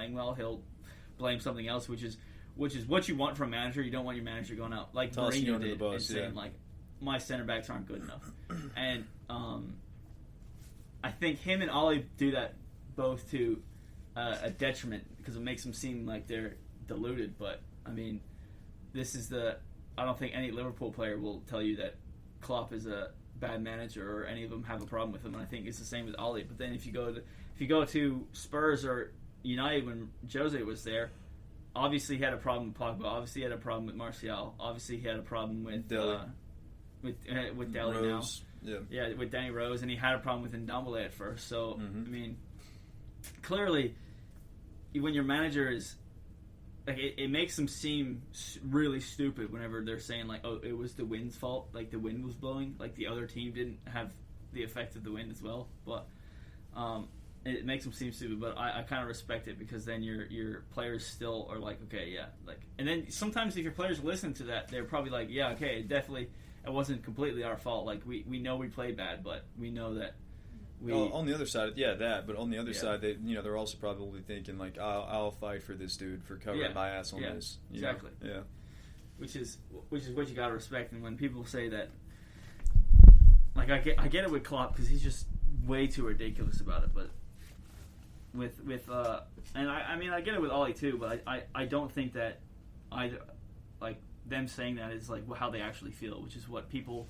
playing well, he'll blame something else, which is what you want from a manager. You don't want your manager going out like Mourinho did and saying like, my center backs aren't good enough. And I think him and Ollie do that both to a detriment because it makes them seem like they're deluded. But I mean, I don't think any Liverpool player will tell you that Klopp is a bad manager or any of them have a problem with him. And I think it's the same with Ollie. But then if you go to Spurs or United when Jose was there, obviously he had a problem with Pogba. Obviously he had a problem with Martial. Obviously he had a problem with Dele. With Dele now. Yeah, with Danny Rose, and he had a problem with Ndombele at first. So I mean, clearly, when your manager is like, it makes them seem really stupid whenever they're saying like, oh, it was the wind's fault, like the wind was blowing, like the other team didn't have the effect of the wind as well. But it makes them seem stupid. But I kind of respect it because then your players still are like, okay, yeah, like, and then sometimes if your players listen to that, they're probably like, yeah, okay, definitely. It wasn't completely our fault. Like we know we played bad, but we know that we. On the other side, but on the other side, they're also probably thinking like, I'll fight for this dude for covering my ass on this. Exactly. Know? Yeah. Which is what you gotta respect. And when people say that, like I get it with Klopp because he's just way too ridiculous about it. But with and I mean I get it with Ollie too. But I don't think that either like. Them saying that is like how they actually feel, which is what people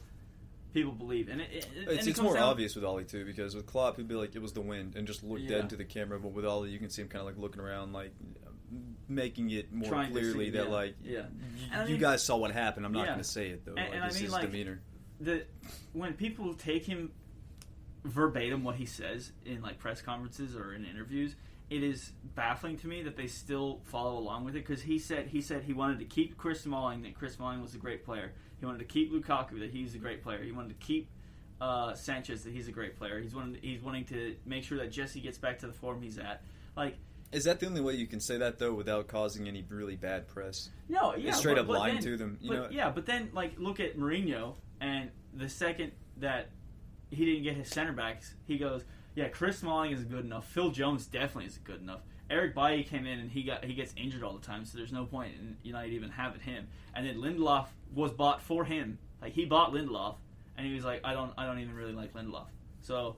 believe, and it's more obvious with Ollie too, because with Klopp he'd be like it was the wind and just look dead into the camera, but with Ollie you can see him kind of like looking around, like making it more clearly that like you guys saw what happened. I'm not going to say it though. And it's his demeanor. When people take him verbatim what he says in like press conferences or in interviews, it is baffling to me that they still follow along with it because he said he wanted to keep Chris Smalling, that Chris Smalling was a great player. He wanted to keep Lukaku, that he's a great player. He wanted to keep Sanchez, that he's a great player. He's wanting to make sure that Jesse gets back to the form he's at. Like, is that the only way you can say that though without causing any really bad press? No, yeah, it's straight up lying to them. But then like look at Mourinho, and the second that he didn't get his center backs, he goes, yeah, Chris Smalling isn't good enough. Phil Jones definitely isn't good enough. Eric Bailly came in and he gets injured all the time, so there's no point in United even having him. And then Lindelof was bought for him. Like he bought Lindelof, and he was like, I don't even really like Lindelof. So,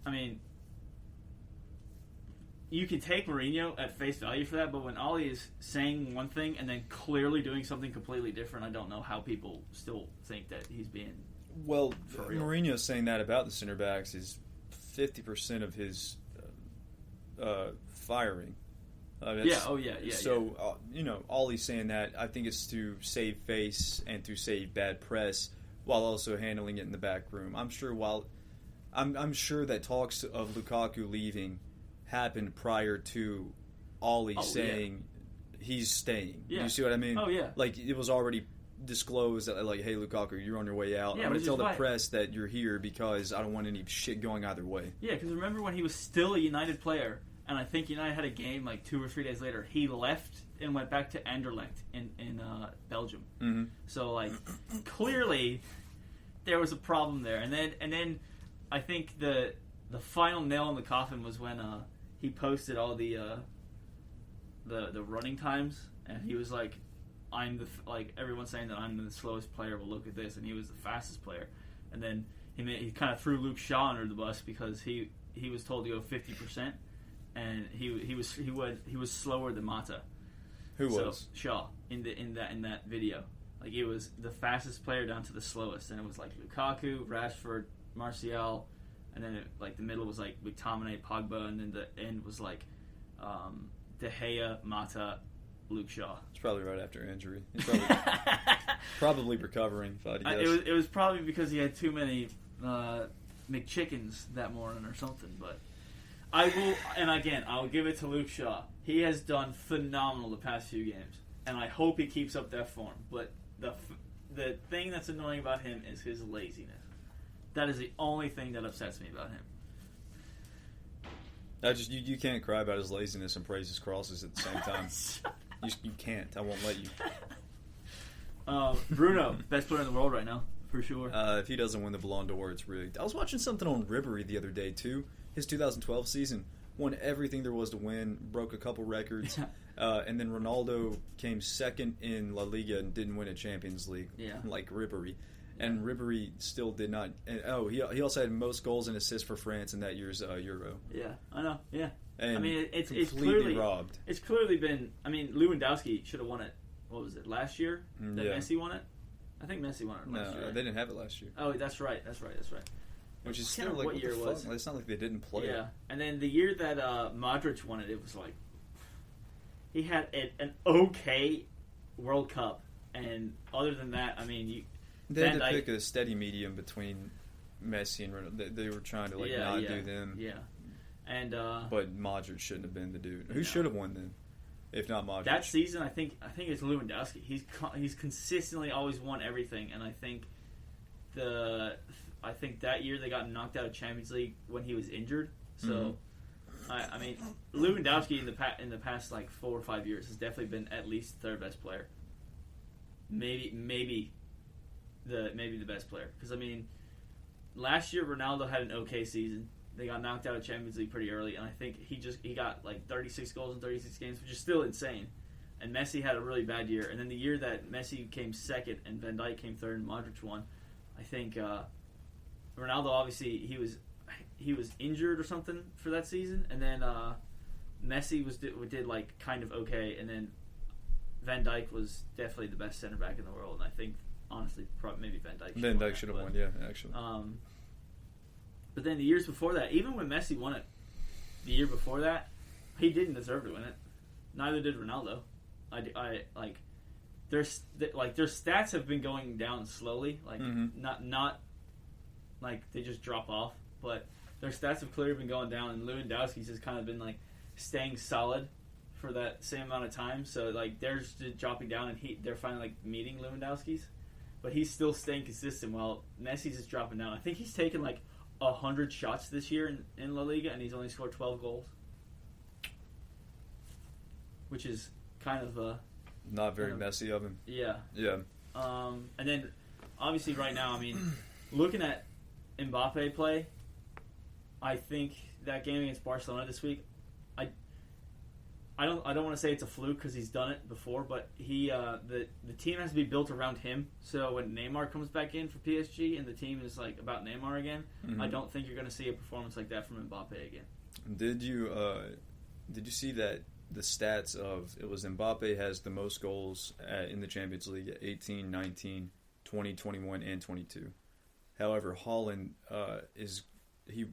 I mean, you can take Mourinho at face value for that, but when Ollie is saying one thing and then clearly doing something completely different, I don't know how people still think that he's being for real. Mourinho saying that about the center backs is 50% of his firing. So, Ollie's saying that, I think it's to save face and to save bad press while also handling it in the back room. I'm sure I'm sure that talks of Lukaku leaving happened prior to Ollie saying he's staying. Yeah. You see what I mean? Oh, yeah. Like, it was already disclose that, like, hey, Lukaku, you're on your way out. I'm going to tell the press that you're here because I don't want any shit going either way. Yeah, because remember when he was still a United player, and I think United had a game like 2 or 3 days later, he left and went back to Anderlecht in Belgium. Mm-hmm. So, like, clearly there was a problem there. And then I think the final nail in the coffin was when he posted all the running times, and he was like, everyone's saying that I'm the slowest player. Well, look at this, and he was the fastest player. And then he kind of threw Luke Shaw under the bus because he was told to go 50%, and he was slower than Mata. Who was Shaw in that video? Like, it was the fastest player down to the slowest, and it was like Lukaku, Rashford, Martial, and then the middle was like McTominay, Pogba, and then the end was like De Gea, Mata, Luke Shaw. It's probably right after injury. He's probably recovering, if I had to guess. It was probably because he had too many McChickens that morning or something. But I'll give it to Luke Shaw. He has done phenomenal the past few games, and I hope he keeps up that form. But the thing that's annoying about him is his laziness. That is the only thing that upsets me about him. You can't cry about his laziness and praise his crosses at the same time. You can't. I won't let you. Bruno, best player in the world right now, for sure. If he doesn't win the Ballon d'Or, it's rigged. I was watching something on Ribery the other day, too. His 2012 season. won everything there was to win, broke a couple records, and then Ronaldo came second in La Liga and didn't win a Champions League, like Ribéry. And Ribéry still did not. And, he also had most goals and assists for France in that year's Euro. Yeah, I know. Yeah, and I mean it's clearly robbed. It's clearly been. I mean, Lewandowski should have won it. What was it last year? That Messi won it. I think Messi won it last year. No, they didn't have it last year. Oh, that's right. Which is still like, what year was? It's not like they didn't play. Yeah, and then the year that Modric won it was like he had an okay World Cup, and other than that, I mean, they had to pick a steady medium between Messi and Ronaldo. They were trying to not do them. Yeah, and but Modric shouldn't have been the dude. Who should have won then, if not Modric? That season, I think it's Lewandowski. He's consistently always won everything, and I think that year they got knocked out of Champions League when he was injured. So, I mean, Lewandowski in the past like 4 or 5 years has definitely been at least third best player. Maybe the best player, because I mean, last year Ronaldo had an okay season. They got knocked out of Champions League pretty early, and I think he got like 36 goals in 36 games, which is still insane. And Messi had a really bad year. And then the year that Messi came second and Van Dijk came third and Modric won, I think Ronaldo obviously he was injured or something for that season, and then Messi did like kind of okay, and then Van Dijk was definitely the best center back in the world, and I think honestly maybe Van Dijk should have won, yeah, actually. But then the years before that, even when Messi won it, the year before that, he didn't deserve to win it. Neither did Ronaldo. I like their stats have been going down slowly, like not like they just drop off, but their stats have clearly been going down, and Lewandowski's has kind of been like staying solid for that same amount of time. So like they're just dropping down, and they're finally like meeting Lewandowski's, but he's still staying consistent while Messi's just dropping down. I think he's taken like 100 shots this year in La Liga, and he's only scored 12 goals, which is kind of not very messy of him. Yeah. Yeah. And then obviously right now, I mean, looking at Mbappe play, I think that game against Barcelona this week, I don't want to say it's a fluke because he's done it before, but the team has to be built around him. So when Neymar comes back in for PSG and the team is like about Neymar again, I don't think you're going to see a performance like that from Mbappe again. Did you see that the stats of it was Mbappe has the most goals in the Champions League at 18, 19, 20, 21, and 22. However, Haaland he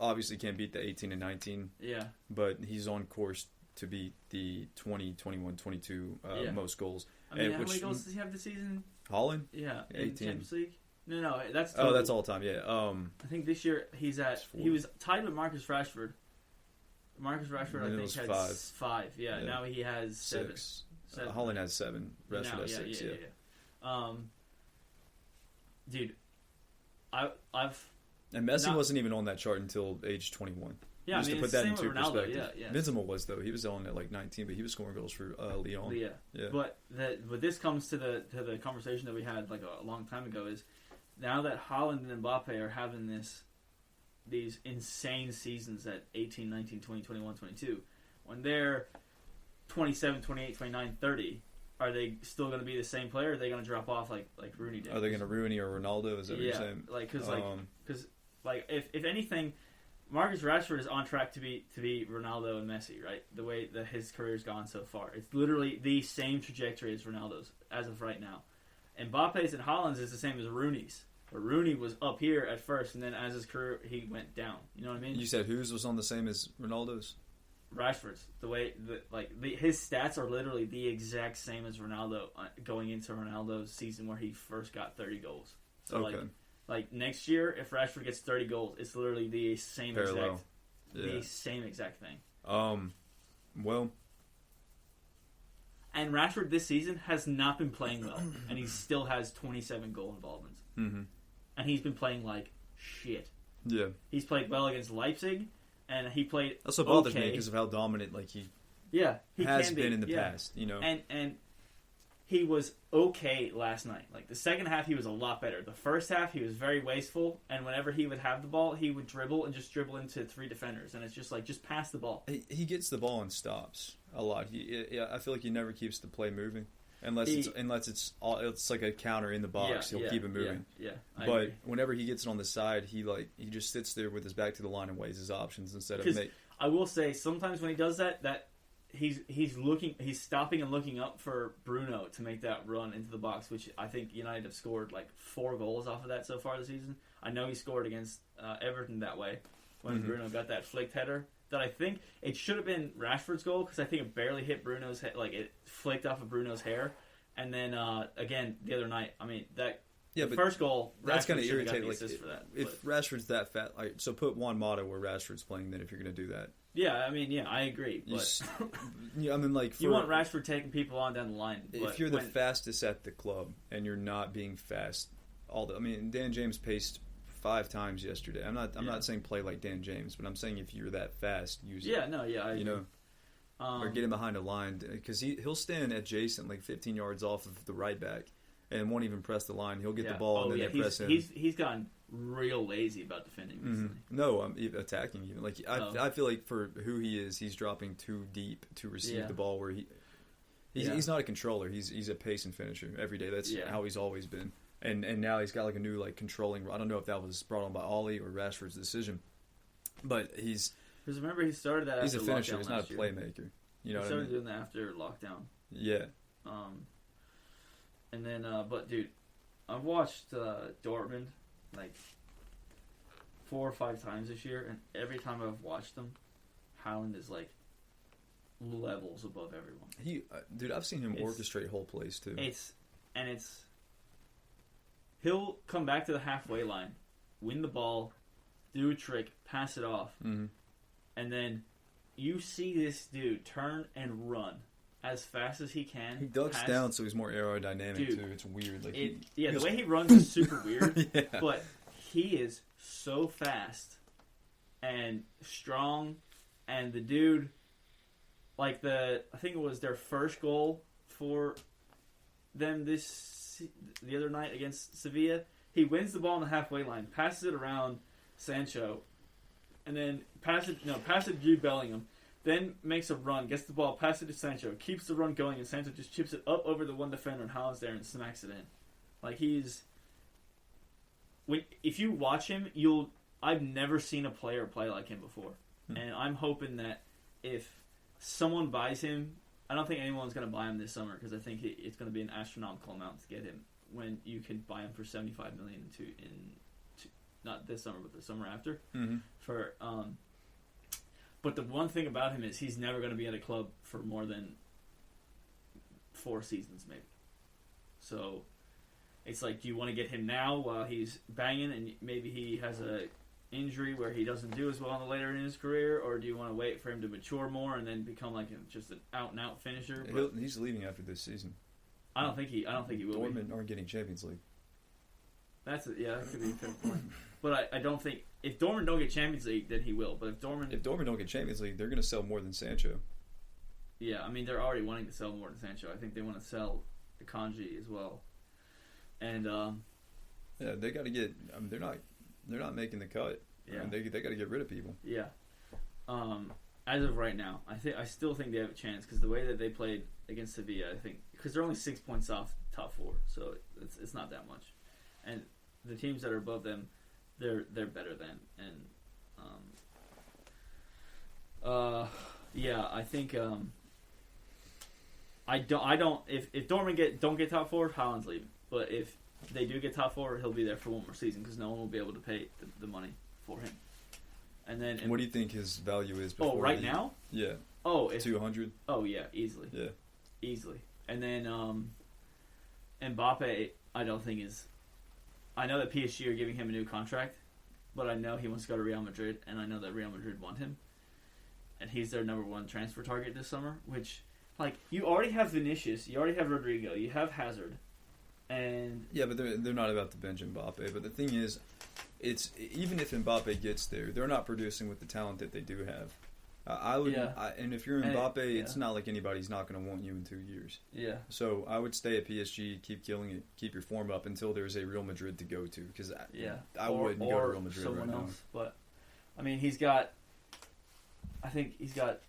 obviously can't beat the 18 and 19. Yeah, but he's on course to beat the 20, 21, 22 most goals. I mean, how many goals does he have this season? Haaland? Yeah, in 18. Champions League. No, that's total. Oh, that's all time. Yeah. I think this year he was tied with Marcus Rashford. Marcus Rashford, I think, had 5. Yeah, now he has 6. 7. Haaland has 7. Rashford has 6. Yeah. Dude, I've and Messi wasn't even on that chart until age 21. Yeah, just to put that into perspective. Yeah. Benzema was though. He was on at like 19, but he was scoring goals for Lyon. Yeah. But this comes to the conversation that we had like a long time ago is now that Haaland and Mbappe are having these insane seasons at 18, 19, 20, 21, 22, when they're 27, 28, 29, 30, are they still going to be the same player? Or are they going to drop off like Rooney did? Are they going to Rooney or Ronaldo? Is that what you're saying? Because if anything, Marcus Rashford is on track to be Ronaldo and Messi, right? The way that his career's gone so far, it's literally the same trajectory as Ronaldo's as of right now. And Mbappe's and Haaland's is the same as Rooney's. But Rooney was up here at first, and then as his career, he went down. You know what I mean? You said whose was on the same as Ronaldo's? Rashford's. His stats are literally the exact same as Ronaldo going into Ronaldo's season where he first got 30 goals. So okay. Like next year, if Rashford gets 30 goals, it's literally the same exact thing. Well. And Rashford this season has not been playing well, and he still has 27 goal involvements. Mm-hmm. And he's been playing like shit. Yeah. He's played well against Leipzig, and he played That's what bothers me because of how dominant he has been in the past. You know. And he was okay last night. Like, the second half, he was a lot better. The first half, he was very wasteful, and whenever he would have the ball, he would dribble and just dribble into 3 defenders, and it's just like, just pass the ball. He gets the ball and stops a lot. I feel like he never keeps the play moving. Unless it's like a counter in the box, he'll keep it moving. Yeah, but agree. Whenever he gets it on the side, he just sits there with his back to the line and weighs his options instead of I will say, sometimes when he does that he's stopping and looking up for Bruno to make that run into the box, which I think United have scored like 4 goals off of that so far this season. I know he scored against Everton that way when Bruno got that flicked header. That I think it should have been Rashford's goal because I think it barely hit Bruno's head, like it flicked off of Bruno's hair. And then again the other night, I mean the first goal, that's kind of irritating. Like, for that, if Rashford's that fat, so put Juan Mata where Rashford's playing. Then if you're going to do that, I agree. But I mean, like you want Rashford taking people on down the line. If you're the fastest at the club and you're not being fast, Dan James paced 5 times yesterday. I'm not saying play like Dan James, but I'm saying if you're that fast, use it. I agree. Or get him behind a line because he'll stand adjacent, like 15 yards off of the right back, and won't even press the line. He'll get the ball and then they press him. He's gotten real lazy about defending recently. No, I'm attacking even. Like I feel like for who he is, he's dropping too deep to receive the ball. Where he's not a controller. He's a pace and finisher every day. That's how he's always been. And now he's got like a new like controlling. I don't know if that was brought on by Ollie or Rashford's decision, but because remember he started that. He's after a finisher. He's not a year. playmaker. You know he what started I mean? doing that after lockdown. Yeah. And then, but dude, I've watched Dortmund like 4 or 5 times this year, and every time I've watched them, Haaland is like levels above everyone. Dude, I've seen him orchestrate whole plays too. He'll come back to the halfway line, win the ball, do a trick, pass it off, and then you see this dude turn and run as fast as he can. He ducks down, so he's more aerodynamic too. It's weird. Like the way he runs is super weird, but he is so fast and strong, and the dude, like I think it was their first goal for them the other night against Sevilla. He wins the ball on the halfway line, passes it around Sancho, and then passes it to Jude Bellingham. Then makes a run, gets the ball, passes it to Sancho, keeps the run going, and Sancho just chips it up over the one defender, and Haaland's there and smacks it in. Like if you watch him, I've never seen a player play like him before, and I'm hoping that if someone buys him, I don't think anyone's going to buy him this summer because I think it's going to be an astronomical amount to get him when you can buy him for $75 million not this summer but the summer after. But the one thing about him is he's never going to be at a club for more than 4 seasons maybe. So it's like, do you want to get him now while he's banging and maybe he has a injury where he doesn't do as well in the later in his career, or do you want to wait for him to mature more and then become like just an out and out finisher? He's leaving after this season. I don't think he will. Dortmund aren't getting Champions League. That could be a fair point. But I don't think if Dortmund don't get Champions League, then he will. But if Dortmund don't get Champions League, they're going to sell more than Sancho. Yeah, I mean they're already wanting to sell more than Sancho. I think they want to sell Akanji as well. And they got to get. I mean, they're not making the cut. Yeah, I mean, they got to get rid of people. Yeah. As of right now, I still think they have a chance because the way that they played against Sevilla, I think because they're only 6 points off top 4, so it's not that much, and the teams that are above them, they're better than, and I think I don't if Dortmund don't get top 4, Haaland's leaving, but if they do get top 4, he'll be there for one more season because no one will be able to pay the money for him. And then, what do you think his value is? Now? Yeah. 200. Oh yeah, easily. Yeah, easily. And then Mbappe, I don't think is. I know that PSG are giving him a new contract, but I know he wants to go to Real Madrid, and I know that Real Madrid want him, and he's their number 1 transfer target this summer. Which, like, you already have Vinicius, you already have Rodrigo, you have Hazard, and but they're not about to bench Mbappe. But the thing is, it's even if Mbappe gets there, they're not producing with the talent that they do have. I would, Yeah. and if you're And Mbappe, yeah. it's not like anybody's not going to want you in 2 years. Yeah. So I would stay at PSG, keep killing it, keep your form up until there's a Real Madrid to go to. Because I wouldn't go to Real Madrid someone right else. But I mean, I think he's got